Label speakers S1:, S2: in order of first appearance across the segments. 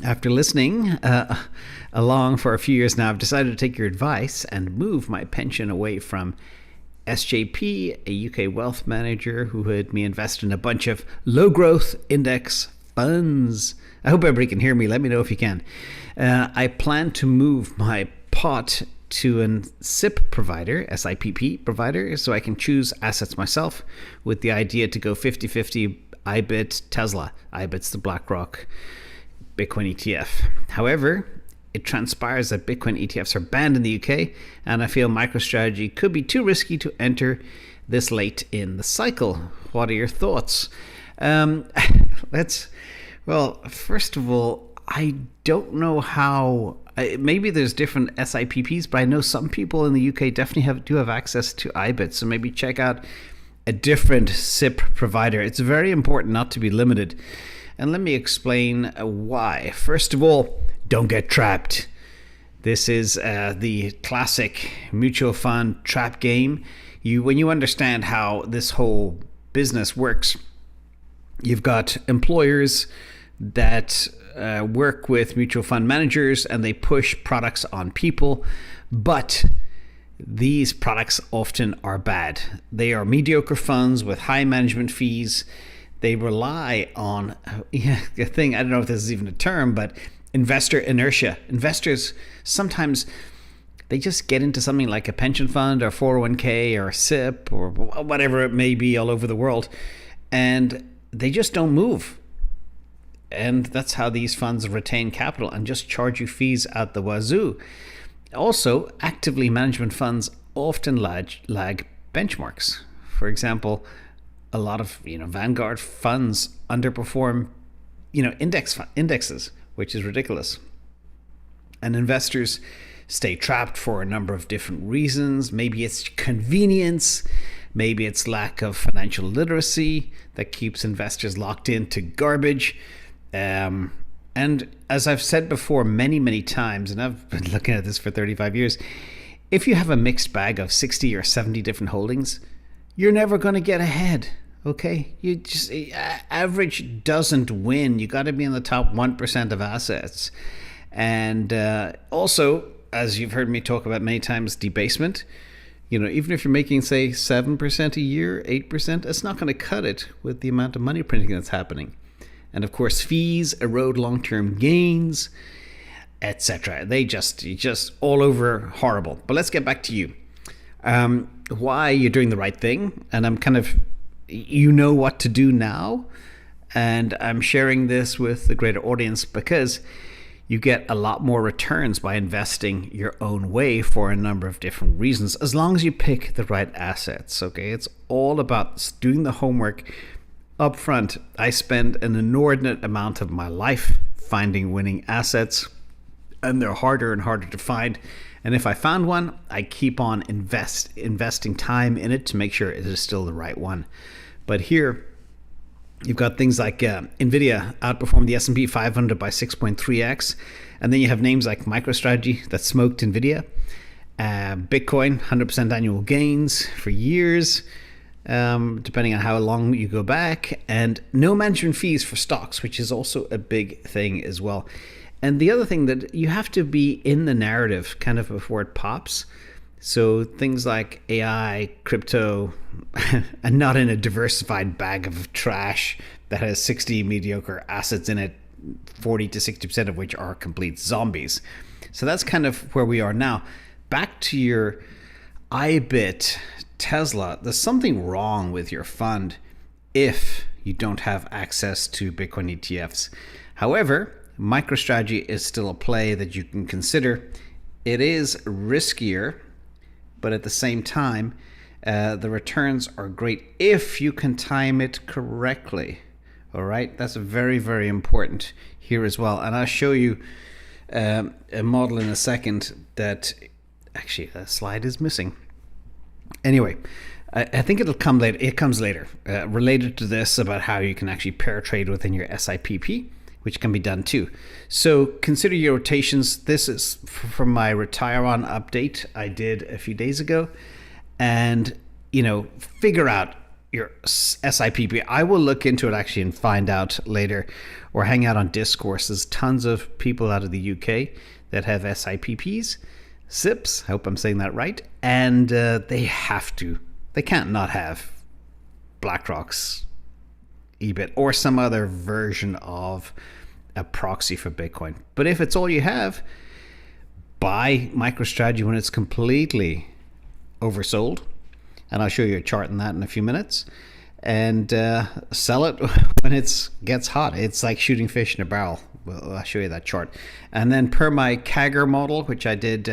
S1: After listening along for a few years now, I've decided to take your advice and move my pension away from SJP, a UK wealth manager who had me invest in a bunch of low growth index funds. I hope everybody can hear me. Let me know if you can. I plan to move my pot to an SIP provider, SIPP provider, so I can choose assets myself, with the idea to go 50-50 IBIT Tesla. IBIT's the BlackRock Bitcoin ETF. However, it transpires that Bitcoin ETFs are banned in the UK, and I feel MicroStrategy could be too risky to enter this late in the cycle. What are your thoughts? First of all, I don't know how. Maybe there's different SIPPs, but I know some people in the UK definitely do have access to IBIT. So maybe check out a different SIP provider. It's very important not to be limited. And let me explain why. First of all, don't get trapped. This is the classic mutual fund trap game. When you understand how this whole business works, you've got employers that work with mutual fund managers, and they push products on people, but these products often are bad. They are mediocre funds with high management fees. They rely on a thing, I don't know if this is even a term, but investor inertia. Investors sometimes, they just get into something like a pension fund or 401k or a SIP or whatever it may be all over the world, and they just don't move. And that's how these funds retain capital and just charge you fees out the wazoo. Also, actively management funds often lag benchmarks. For example, a lot of Vanguard funds underperform indexes, which is ridiculous. And investors stay trapped for a number of different reasons. Maybe it's convenience, maybe it's lack of financial literacy that keeps investors locked into garbage. And as I've said before many times, and I've been looking at this for 35 years, if you have a mixed bag of 60 or 70 different holdings, you're never going to get ahead. Okay, average doesn't win. You got to be in the top 1% of assets. And also, as you've heard me talk about many times, debasement. Even if you're making, say, 7% a year, 8%, it's not going to cut it with the amount of money printing that's happening. And of course, fees erode long-term gains, etc. They just all over horrible. But let's get back to you. Why you're doing the right thing, and I'm kind of, what to do now, and I'm sharing this with the greater audience because you get a lot more returns by investing your own way for a number of different reasons, as long as you pick the right assets. Okay, it's all about doing the homework up front. I spend an inordinate amount of my life finding winning assets, and they're harder and harder to find. And if I found one, I keep on investing time in it to make sure it is still the right one. But here, you've got things like NVIDIA outperformed the S&P 500 by 6.3x. And then you have names like MicroStrategy that smoked NVIDIA. Bitcoin, 100% annual gains for years, depending on how long you go back. And no management fees for stocks, which is also a big thing as well. And the other thing, that you have to be in the narrative kind of before it pops. So things like AI, crypto, and not in a diversified bag of trash that has 60 mediocre assets in it, 40 to 60% of which are complete zombies. So that's kind of where we are now. Back to your IBIT Tesla. There's something wrong with your fund if you don't have access to Bitcoin ETFs. However, MicroStrategy is still a play that you can consider. It is riskier, but at the same time, the returns are great if you can time it correctly. All right, that's very, very important here as well. And I'll show you a model in a second that actually a slide is missing. Anyway, I think it'll come later. It comes later, related to this, about how you can actually pair trade within your SIPP, which can be done too. So consider your rotations. This is from my Retire On update I did a few days ago. And, figure out your SIPP. I will look into it actually and find out later, or hang out on discourse. There's tons of people out of the UK that have SIPPs, SIPs. I hope I'm saying that right. And they have to. They can't not have BlackRock's EBIT or some other version of a proxy for Bitcoin. But if it's all you have, buy MicroStrategy when it's completely oversold. And I'll show you a chart on that in a few minutes. And sell it when it gets hot. It's like shooting fish in a barrel. Well, I'll show you that chart. And then per my CAGR model, which I did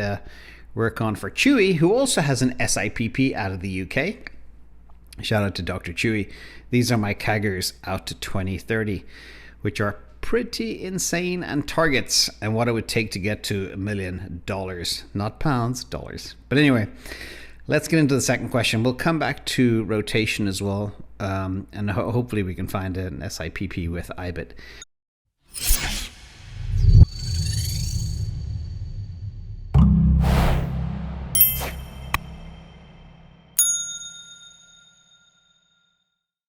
S1: work on for Chewy, who also has an SIPP out of the UK. Shout out to Dr. Chewy. These are my CAGRs out to 2030, which are pretty insane, and targets and what it would take to get to $1 million. Not pounds, dollars. But anyway, let's get into the second question. We'll come back to rotation as well, and hopefully we can find an SIPP with IBIT.